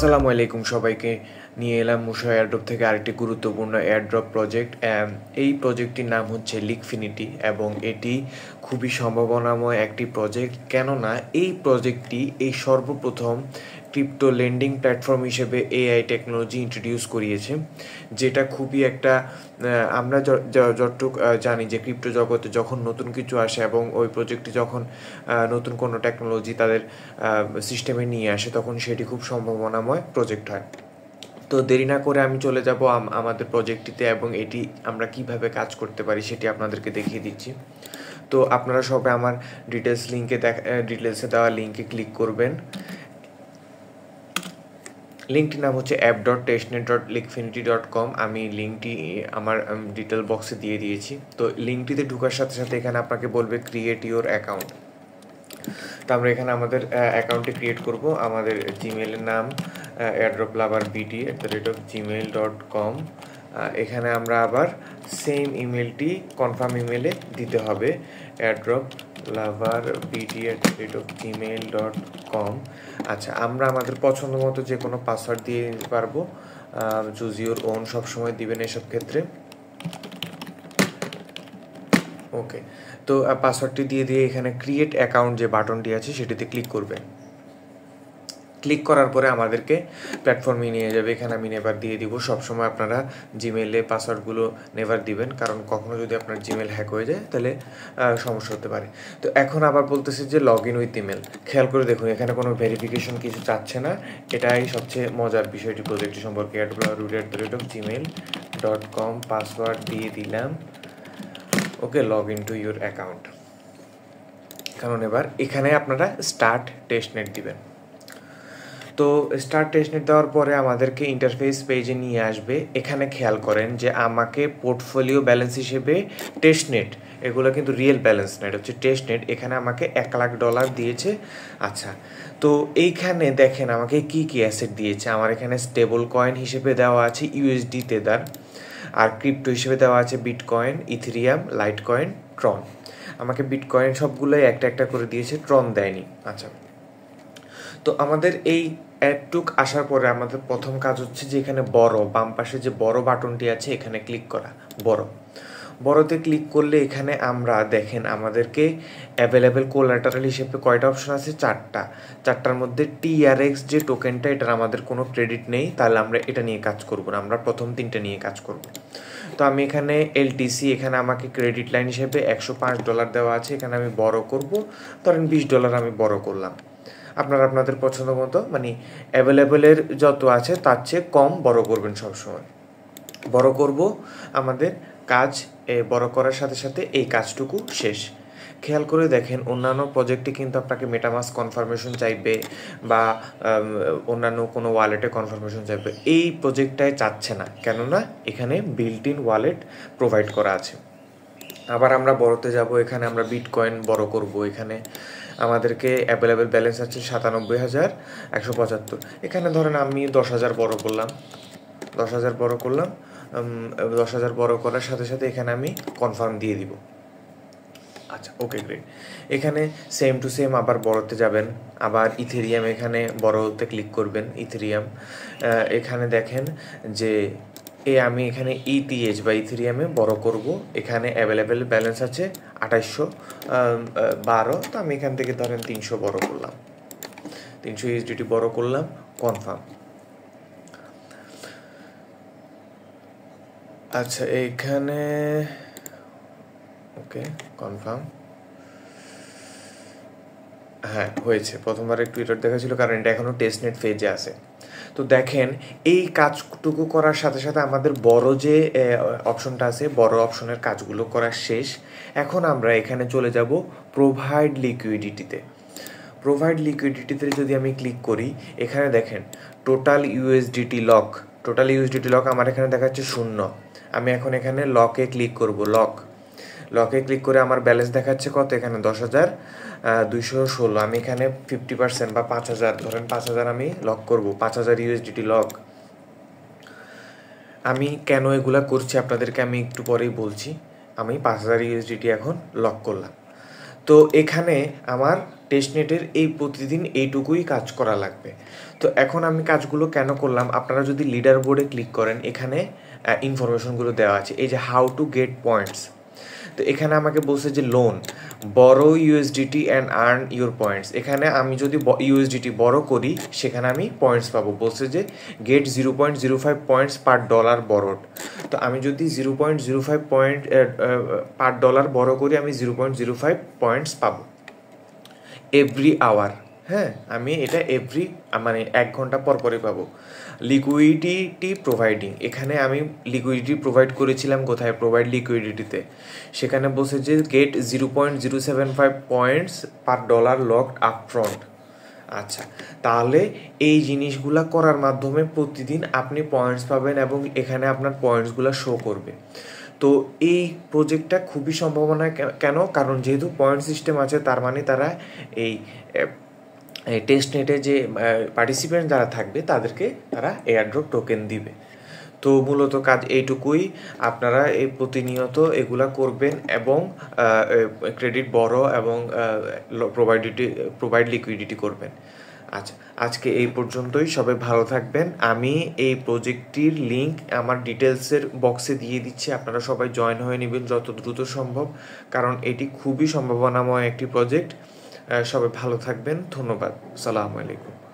আসসালামু আলাইকুম সবাইকে। নিয়ে এলাম মুশা এয়ারড্রপ থেকে আরেকটি গুরুত্বপূর্ণ এয়ারড্রপ প্রজেক্ট। এই প্রজেক্টটির নাম হচ্ছে লিকফিনিটি এবং এটি খুবই সম্ভাবনাময় একটি প্রজেক্ট, কেননা এই প্রজেক্টটি সর্বপ্রথম ক্রিপ্টো লেন্ডিং প্ল্যাটফর্ম হিসেবে এআই টেকনোলজি ইন্ট্রোডিউস করিয়েছে, যেটা খুবই একটা আমরা যতটুক জানি যে ক্রিপ্টো জগতে যখন নতুন কিছু আসে এবং ওই প্রজেক্টটি যখন নতুন কোনো টেকনোলজি তাদের সিস্টেমে নিয়ে আসে তখন সেটি খুব সম্ভাবনাময় প্রজেক্ট হয়। তো দেরি না করে আমি চলে যাব আমাদের প্রজেক্টটিতে এবং এটি আমরা কিভাবে কাজ করতে পারি সেটি আপনাদেরকে দেখিয়ে দিচ্ছি। তো আপনারা সবাই আমার ডিটেলসে দেওয়া লিঙ্কে ক্লিক করবেন। লিঙ্কটির নাম হচ্ছে app.testnet.linkfinity.com। আমি লিঙ্কটি আমার ডিটেল বক্সে দিয়ে দিয়েছি। তো লিঙ্কটিতে ঢোকার সাথে সাথে এখানে আপনাকে বলবে ক্রিয়েট ইউর অ্যাকাউন্ট। তো আমরা এখানে আমাদের অ্যাকাউন্টটি ক্রিয়েট করব। আমাদের জিমেইলের নাম airdroploverbd@gmail.com। এখানে আমরা আবার সেম ইমেলটি কনফার্ম ইমেলে দিতে হবে, airdroploverbd@gmail.com। আচ্ছা, আমরা আমাদের পছন্দ মতো যে কোনো পাসওয়ার্ড দিয়ে নিতে পারবো। চুজ ইউর ওন সবসময় দিবেন এসব ক্ষেত্রে। ওকে, তো পাসওয়ার্ডটি দিয়ে এখানে ক্রিয়েট অ্যাকাউন্ট যে বাটনটি আছে সেটিতে ক্লিক করবেন। ক্লিক করার পরে আমাদেরকে প্ল্যাটফর্মে নিয়ে যাবে। এখানে আমি নেভার দিয়ে দিব। সবসময় আপনারা জিমেইলে পাসওয়ার্ডগুলো নেভার দিবেন, কারণ কখনো যদি আপনার জিমেইল হ্যাক হয়ে যায় তাহলে সমস্যা হতে পারে। তো এখন আবার বলতেছে যে লগ ইন উইথ ইমেল। খেয়াল করে দেখুন, এখানে কোনো ভেরিফিকেশন কিছু চাচ্ছে না। এটাই সবচেয়ে মজার বিষয়টি প্রজেক্টটি সম্পর্কে। root@gmail.com পাসওয়ার্ড দিয়ে দিলাম। Okay, log in to your account. কারণ এবার এখানে আপনারা স্টার্ট টেস্টনেট দিবেন। তো স্টার্ট টেস্টনেট দেওয়ার পরে আমাদেরকে ইন্টারফেস পেজে নিয়ে আসবে। এখানে খেয়াল করেন যে আমাকে পোর্টফোলিও ব্যালেন্স হিসেবে টেস্টনেট, এগুলো কিন্তু রিয়েল ব্যালেন্স না, এটা হচ্ছে টেস্টনেট, এখানে আমাকে $1,00,000 দিয়েছে। আচ্ছা, তো এইখানে দেখেন আমাকে কি কি অ্যাসেট দিয়েছে। আমার এখানে স্টেবল কয়েন হিসেবে দেওয়া আছে ইউএসডি তেদার, আর ক্রিপ্টো হিসেবে দেওয়া আছে বিটকয়েন, ইথেরিয়াম, লাইট কয়েন, ট্রন। আমাকে বিটকয়েন সবগুলোই একটা একটা করে দিয়েছে, ট্রন দেয়নি। আচ্ছা, তো আমাদের এই অ্যাডটুক আসার পরে আমাদের প্রথম কাজ হচ্ছে যে এখানে বড় বাম পাশে যে বড় বাটনটি আছে এখানে ক্লিক করা। বড়তে ক্লিক করলে এখানে আমরা দেখেন আমাদেরকে অ্যাভেলেবেল কোলাটারাল হিসেবে কয়টা অপশন আছে? চারটার মধ্যে TRX যে টোকেনটা, এটার আমাদের কোনো ক্রেডিট নেই, তাহলে আমরা এটা নিয়ে কাজ করব না, আমরা প্রথম তিনটা নিয়ে কাজ করব। তো আমি এখানে LTC, এখানে আমাকে ক্রেডিট লাইন হিসেবে $105 দেওয়া আছে, এখানে আমি বড় করব, ধরেন $20 আমি বড় করলাম। আপনারা আপনাদের পছন্দ মতো মানে অ্যাভেলেবেলের যত আছে তার চেয়ে কম বড় করবেন সবসময়। বড় করব, আমাদের কাজ বড় করার সাথে সাথে এই কাজটুকু শেষ। খেয়াল করে দেখেন অন্যান্য প্রজেক্টে কিন্তু আপনাকে মেটামাস্ক কনফার্মেশন চাইবে বা অন্যান্য কোনো ওয়ালেটে কনফার্মেশন চাইবে। এই প্রজেক্টটায় চাচ্ছে না, কেননা এখানে বিল্ট ইন ওয়ালেট প্রোভাইড করা আছে। আবার আমরা বড়তে যাব, এখানে আমরা বিটকয়েন বড় করব। এখানে আমাদেরকে অ্যাভেলেবেল ব্যালেন্স আছে 97,175। এখানে ধরেন আমি 10,000 বড় করলাম। 10,000 বড় করার সাথে সাথে এখানে আমি কনফার্ম দিয়ে দিব। আচ্ছা, ওকে, গ্রেট। এখানে সেম টু সেম আবার বড়তে যাবেন। আবার ইথেরিয়াম, এখানে বড়তে ক্লিক করবেন ইথেরিয়াম। এখানে দেখেন যে আমি এখানে ETH বা ইথেরিয়ামে বড় করব। এখানে অ্যাভেলেবেল ব্যালেন্স আছে 2812। তো আমি এখান থেকে ধরেন 300 বড় করলাম, 300 USDT বড় করলাম, কনফার্ম। আচ্ছা, এইখানে ওকে, কনফার্ম। হ্যাঁ, হয়েছে। প্রথমবার একটু এরর দেখাচ্ছিল কারণ এটা এখনও টেস্টনেট ফেজে আছে। তো দেখেন এই কাজটুকু করার সাথে সাথে আমাদের বড় যে অপশনটা আছে, বড় অপশনের কাজগুলো করা শেষ। এখন আমরা এখানে চলে যাব প্রোভাইড লিকুইডিটিতে। প্রোভাইড লিকুইডিটিতে যদি আমি ক্লিক করি, এখানে দেখেন টোটাল ইউএসডিটি লক আমার এখানে দেখাচ্ছে 0। আমি এখন এখানে লকে ক্লিক করব। লকে ক্লিক করে আমার ব্যালেন্স দেখাচ্ছে কত? এখানে 10,216। আমি এখানে 50% বা 5,000, ধরেন 5,000 আমি লক করব। 5,000 USDT লক। আমি কেন এগুলা করছি আপনাদেরকে আমি একটু পরেই বলছি। আমি 5,000 USDT এখন লক করলাম। তো এখানে আমার টেস্টনেটের এই প্রতিদিন এইটুকুই কাজ করা লাগবে। তো এখন আমি কাজগুলো কেন করলাম, আপনারা যদি লিডার বোর্ডে ক্লিক করেন এখানে ইনফরমেশনগুলো দেওয়া আছে, এই যে হাউ টু গেট পয়েন্টস। তো এখানে আমাকে বলছে যে লোন বড়ো USDT and earn your points. এখানে আমি যদি ইউএসডিটি বড় করি সেখানে আমি পয়েন্টস পাবো। বলছে যে get 0.05 points per dollar borrowed. তো আমি যদি 0.05 পয়েন্ট পার ডলার বড় করি আমি 0.05 পয়েন্টস পাবো এভরি আওয়ার। হ্যাঁ, আমি এটা মানে 1 ঘন্টা পর পরে পাবো। লিকুইডিটি প্রোভাইডিং, এখানে আমি লিকুইডিটি প্রোভাইড করেছিলাম কোথায়, প্রোভাইড লিকুইডিটিতে। সেখানে বলছে যে get 0.075 points per dollar locked upfront. আচ্ছা, তাহলে এই জিনিসগুলা করার মাধ্যমে প্রতিদিন আপনি পয়েন্টস পাবেন এবং এখানে আপনার পয়েন্টসগুলো শো করবে। তো এই প্রজেক্টটা খুবই সম্ভাবনা, কেন, কারণ যেহেতু পয়েন্ট সিস্টেম আছে তার মানে তারা এই টেস্টনেটে যে পার্টিসিপেন্ট যারা থাকবে তাদেরকে তারা এয়ারড্রপ টোকেন দিবে। তো মূলত কাজ এইটুকুই, আপনারা এই প্রতিনিয়ত এগুলা করবেন এবং ক্রেডিট বড় এবং প্রোভাইড লিকুইডিটি করবেন। আচ্ছা, আজকে এই পর্যন্তই, সবাই ভালো থাকবেন। আমি এই প্রজেক্টটির লিঙ্ক আমার ডিটেলসের বক্সে দিয়ে দিচ্ছি, আপনারা সবাই জয়েন হয়ে নেবেন যত দ্রুত সম্ভব, কারণ এটি খুবই সম্ভাবনাময় একটি প্রজেক্ট। সবাই ভালো থাকবেন, ধন্যবাদ, আসসালামু আলাইকুম।